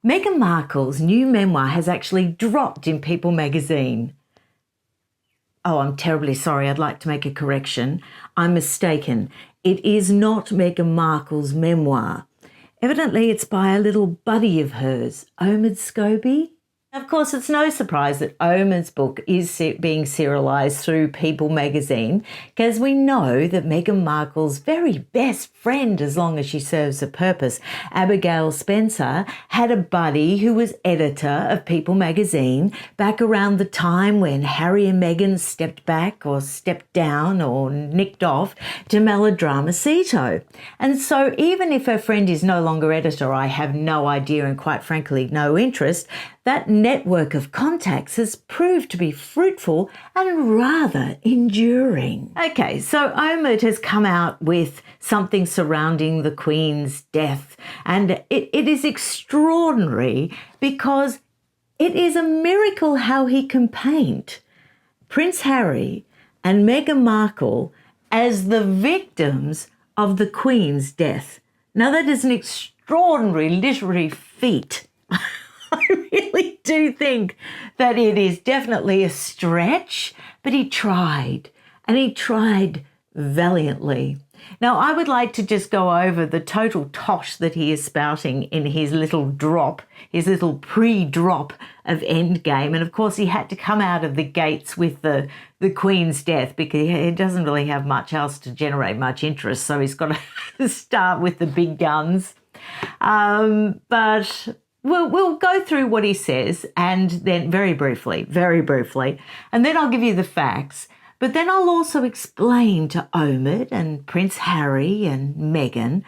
Meghan Markle's new memoir has actually dropped in People magazine. Oh, I'm terribly sorry. I'd like to make a correction. I'm mistaken. It is not Meghan Markle's memoir. Evidently, it's by a little buddy of hers, Omid Scobie. Of course, it's no surprise that Omid's book is being serialised through People magazine, because we know that Meghan Markle's very best friend, as long as she serves a purpose, Abigail Spencer, had a buddy who was editor of People magazine back around the time when Harry and Meghan stepped back or stepped down or nicked off to Melodramacito. And so even if her friend is no longer editor, I have no idea and quite frankly no interest, that network of contacts has proved to be fruitful and rather enduring. Okay, so Omid has come out with something surrounding the Queen's death, and it is extraordinary because it is a miracle how he can paint Prince Harry and Meghan Markle as the victims of the Queen's death. Now, that is an extraordinary literary feat. I really do think that it is definitely a stretch, but he tried, and he tried valiantly. Now, I would like to just go over the total tosh that he is spouting in his little drop, his little pre-drop of Endgame. And of course, he had to come out of the gates with the Queen's death because he doesn't really have much else to generate much interest. So he's got to start with the big guns. But we'll go through what he says, and then very briefly, and then I'll give you the facts. But then I'll also explain to Omid and Prince Harry and Meghan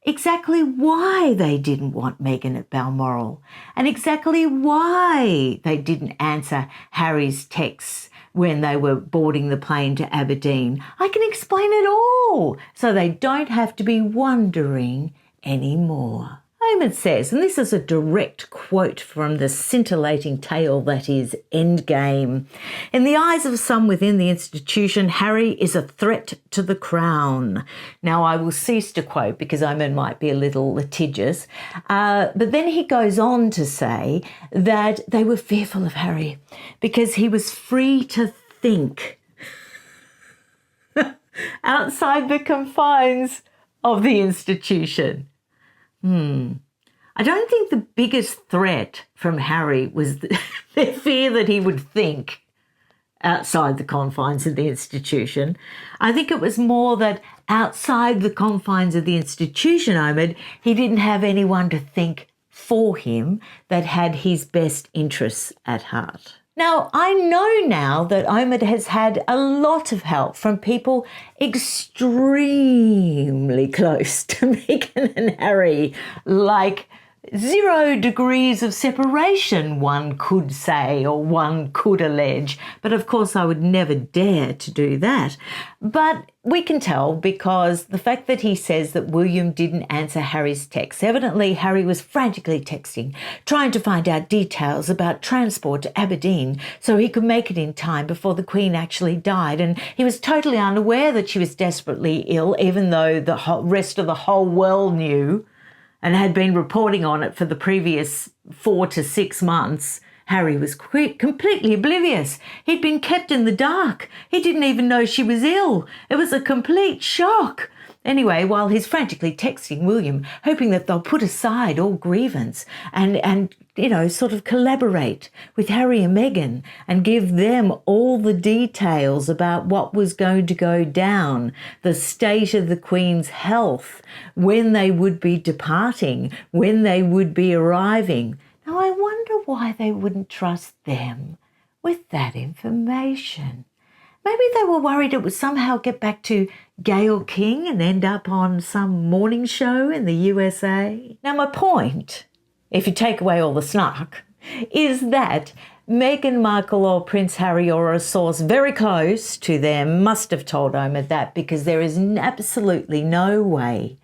exactly why they didn't want Meghan at Balmoral and exactly why they didn't answer Harry's texts when they were boarding the plane to Aberdeen. I can explain it all so they don't have to be wondering anymore. Omid says, and this is a direct quote from the scintillating tale that is Endgame, "In the eyes of some within the institution, Harry is a threat to the crown." Now, I will cease to quote because Omid might be a little litigious, but then he goes on to say that they were fearful of Harry because he was free to think outside the confines of the institution. I don't think the biggest threat from Harry was the fear that he would think outside the confines of the institution. I think it was more that outside the confines of the institution, Omid, he didn't have anyone to think for him that had his best interests at heart. Now, I know now that Omid has had a lot of help from people extremely close to Meghan and Harry, like 0 degrees of separation, one could say, or one could allege. But of course, I would never dare to do that. But we can tell because the fact that he says that William didn't answer Harry's text. Evidently, Harry was frantically texting, trying to find out details about transport to Aberdeen so he could make it in time before the Queen actually died. And he was totally unaware that she was desperately ill, even though the rest of the whole world knew and had been reporting on it for the previous 4 to 6 months. Harry was completely oblivious. He'd been kept in the dark. He didn't even know she was ill. It was a complete shock. Anyway, while he's frantically texting William, hoping that they'll put aside all grievance and sort of collaborate with Harry and Meghan and give them all the details about what was going to go down, the state of the Queen's health, when they would be departing, when they would be arriving. Now, I wonder why they wouldn't trust them with that information. Maybe they were worried it would somehow get back to Gayle King and end up on some morning show in the USA. Now, my point, if you take away all the snark, is that Meghan Markle or Prince Harry or a source very close to them must have told Omid that, because there is absolutely no way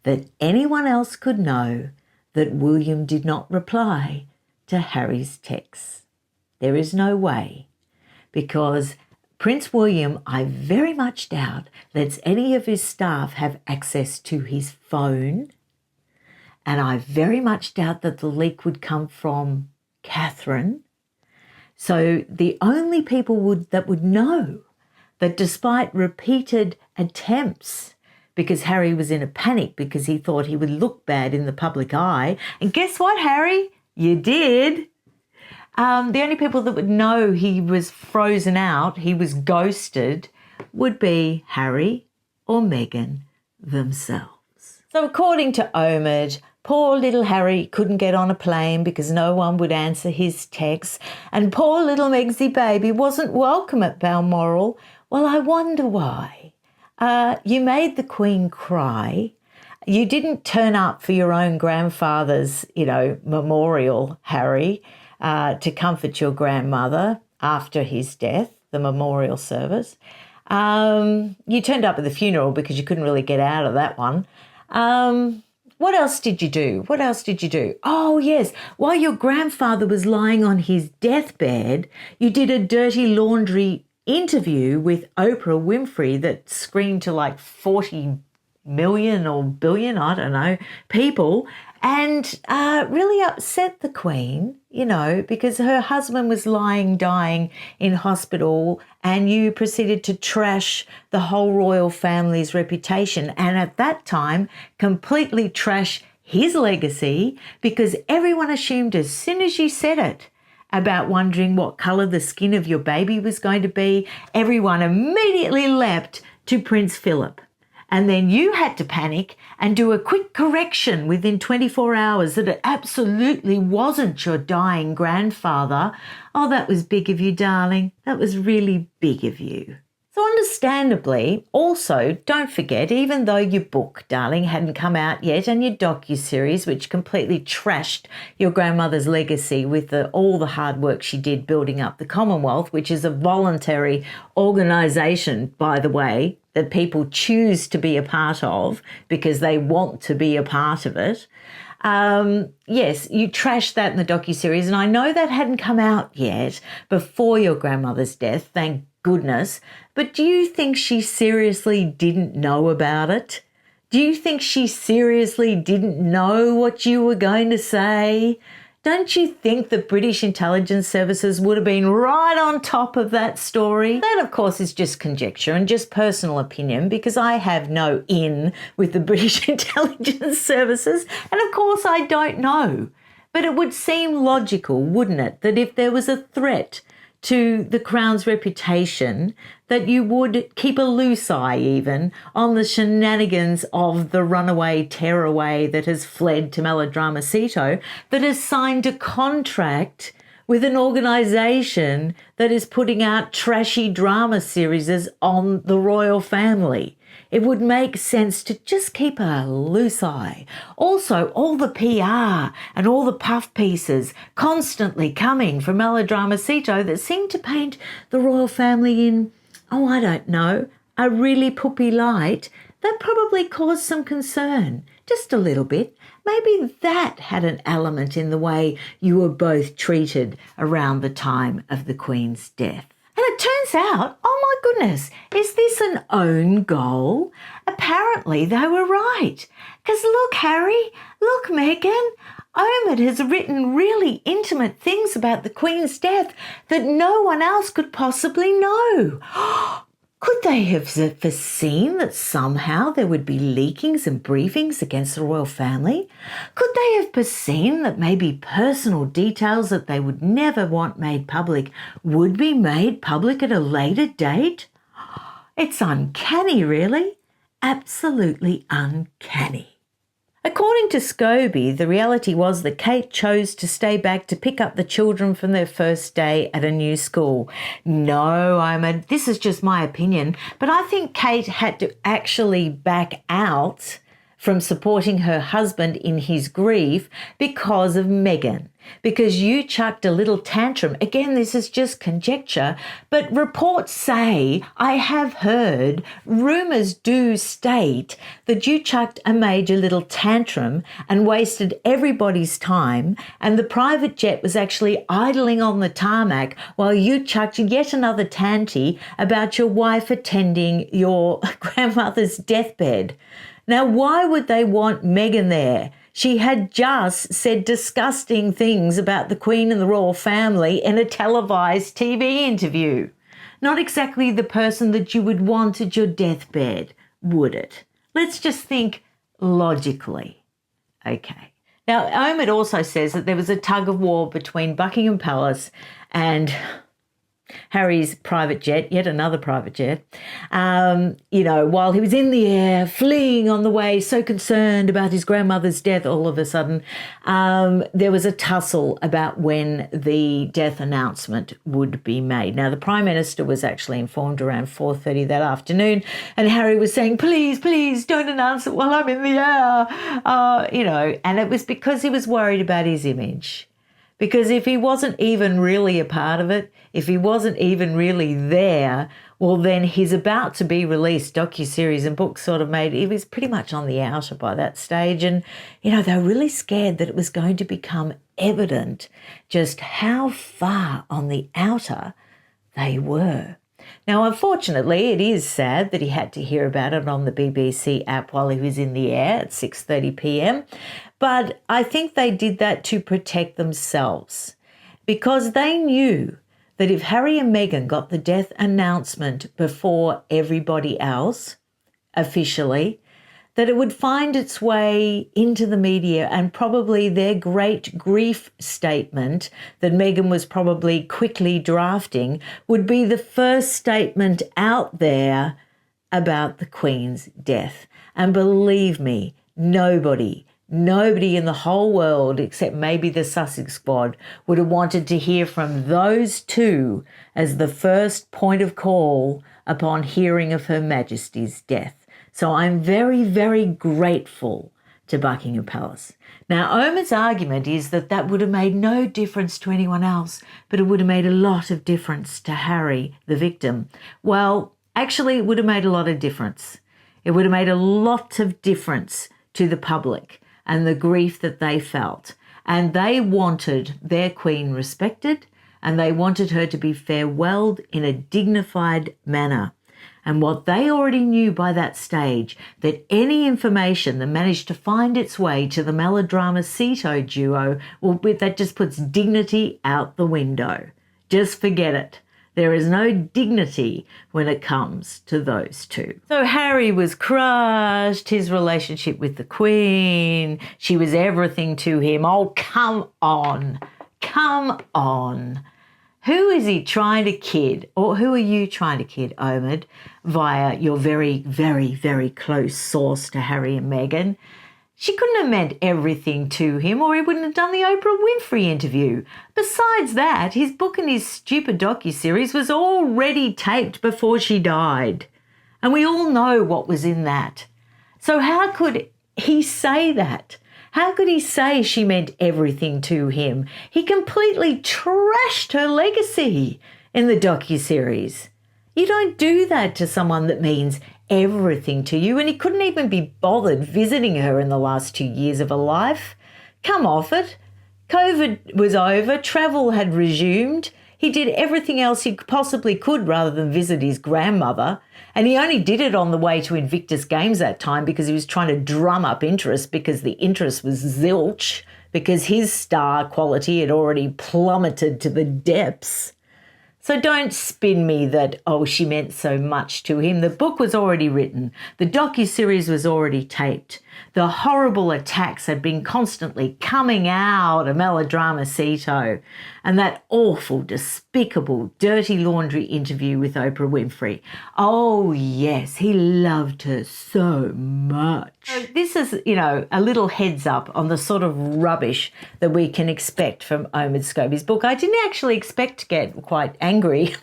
that anyone else could know that William did not reply to Harry's texts. There is no way, because Prince William, I very much doubt, lets any of his staff have access to his phone. And I very much doubt that the leak would come from Catherine. So the only people that would know that despite repeated attempts, because Harry was in a panic because he thought he would look bad in the public eye. And guess what, Harry? You did. The only people that would know he was frozen out, he was ghosted, would be Harry or Meghan themselves. So according to Omid, poor little Harry couldn't get on a plane because no one would answer his texts, and poor little Megsy baby wasn't welcome at Balmoral. Well, I wonder why. You made the Queen cry. You didn't turn up for your own grandfather's, memorial, Harry, to comfort your grandmother after his death, the memorial service. You turned up at the funeral because you couldn't really get out of that one. What else did you do? Oh, yes. While your grandfather was lying on his deathbed, you did a dirty laundry interview with Oprah Winfrey that screamed to like 40 million or billion, I don't know, people, and really upset the Queen, because her husband was dying in hospital, and you proceeded to trash the whole royal family's reputation, and at that time completely trash his legacy, because everyone assumed as soon as you said it about wondering what colour the skin of your baby was going to be, everyone immediately leapt to Prince Philip. And then you had to panic and do a quick correction within 24 hours that it absolutely wasn't your dying grandfather. Oh, that was big of you, darling. That was really big of you. So understandably, also, don't forget, even though your book, darling, hadn't come out yet, and your docuseries, which completely trashed your grandmother's legacy with all the hard work she did building up the Commonwealth, which is a voluntary organisation, by the way, that people choose to be a part of because they want to be a part of it. Yes, you trashed that in the docuseries, and I know that hadn't come out yet before your grandmother's death, thank goodness, but do you think she seriously didn't know about it? Do you think she seriously didn't know what you were going to say? Don't you think the British intelligence services would have been right on top of that story? That, of course, is just conjecture and just personal opinion, because I have no in with the British intelligence services, and of course I don't know. But it would seem logical, wouldn't it, that if there was a threat to the Crown's reputation, that you would keep a loose eye even on the shenanigans of the runaway tearaway that has fled to Melodramacito, that has signed a contract with an organisation that is putting out trashy drama series on the royal family. It would make sense to just keep a loose eye. Also, all the PR and all the puff pieces constantly coming from Melodramacito that seem to paint the royal family in, I don't know, a really poopy light, that probably caused some concern, just a little bit. Maybe that had an element in the way you were both treated around the time of the Queen's death. And it turns out, oh my goodness, is this an own goal? Apparently they were right. Because look, Harry, look, Meghan, Omid has written really intimate things about the Queen's death that no one else could possibly know. Could they have foreseen that somehow there would be leakings and briefings against the royal family? Could they have foreseen that maybe personal details that they would never want made public would be made public at a later date? It's uncanny, really. Absolutely uncanny. According to Scobie, the reality was that Kate chose to stay back to pick up the children from their first day at a new school. No, this is just my opinion, but I think Kate had to actually back out from supporting her husband in his grief because of Meghan. Because you chucked a little tantrum. Again, this is just conjecture, but reports say, I have heard, rumours do state that you chucked a major little tantrum and wasted everybody's time, and the private jet was actually idling on the tarmac while you chucked yet another tanty about your wife attending your grandmother's deathbed. Now, why would they want Meghan there? She had just said disgusting things about the Queen and the royal family in a televised TV interview. Not exactly the person that you would want at your deathbed, would it? Let's just think logically. Okay. Now, Omid also says that there was a tug of war between Buckingham Palace and Harry's private jet, yet another private jet, while he was in the air, fleeing on the way, so concerned about his grandmother's death, all of a sudden, there was a tussle about when the death announcement would be made. Now, the Prime Minister was actually informed around 4:30 that afternoon, and Harry was saying, please, don't announce it while I'm in the air, and it was because he was worried about his image. Because if he wasn't even really a part of it, if he wasn't even really there, well, then his about to be released docuseries and book sort of he was pretty much on the outer by that stage. And, they were really scared that it was going to become evident just how far on the outer they were. Now, unfortunately, it is sad that he had to hear about it on the BBC app while he was in the air at 6:30 p.m. But I think they did that to protect themselves because they knew that if Harry and Meghan got the death announcement before everybody else, officially, that it would find its way into the media and probably their great grief statement that Meghan was probably quickly drafting would be the first statement out there about the Queen's death. And believe me, nobody in the whole world, except maybe the Sussex squad, would have wanted to hear from those two as the first point of call upon hearing of Her Majesty's death. So I'm very, very grateful to Buckingham Palace. Now, Omid's argument is that that would have made no difference to anyone else, but it would have made a lot of difference to Harry, the victim. Well, actually, it would have made a lot of difference. It would have made a lot of difference to the public and the grief that they felt. And they wanted their Queen respected, and they wanted her to be farewelled in a dignified manner. And what they already knew by that stage, that any information that managed to find its way to the melodrama Cito duo, that just puts dignity out the window. Just forget it. There is no dignity when it comes to those two. So Harry was crushed, his relationship with the Queen, she was everything to him. Oh, come on. Who is he trying to kid, or who are you trying to kid, Omid, via your very, very, very close source to Harry and Meghan? She couldn't have meant everything to him, or he wouldn't have done the Oprah Winfrey interview. Besides that, his book and his stupid docuseries was already taped before she died. And we all know what was in that. So how could he say that? How could he say she meant everything to him? He completely trashed her legacy in the docuseries. You don't do that to someone that means everything to you, and he couldn't even be bothered visiting her in the last 2 years of her life. Come off it. COVID was over, travel had resumed. He did everything else he possibly could rather than visit his grandmother. And he only did it on the way to Invictus Games that time because he was trying to drum up interest, because the interest was zilch, because his star quality had already plummeted to the depths. So don't spin me that, she meant so much to him. The book was already written. The docuseries was already taped. The horrible attacks had been constantly coming out of melodrama Cito. And that awful, despicable, dirty laundry interview with Oprah Winfrey. Oh, yes, he loved her so much. So this is, a little heads up on the sort of rubbish that we can expect from Omid Scobie's book. I didn't actually expect to get quite angry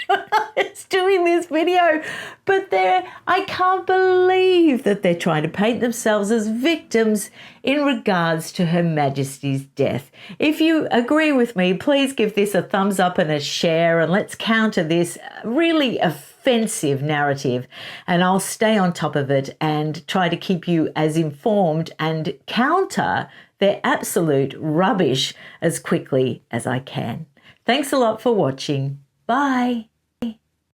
when I was doing this video, but I can't believe that they're trying to paint themselves as victims in regards to Her Majesty's death. If you agree with me, please give this a thumbs up and a share, and let's counter this really offensive narrative, and I'll stay on top of it and try to keep you as informed and counter their absolute rubbish as quickly as I can. Thanks a lot for watching. Bye.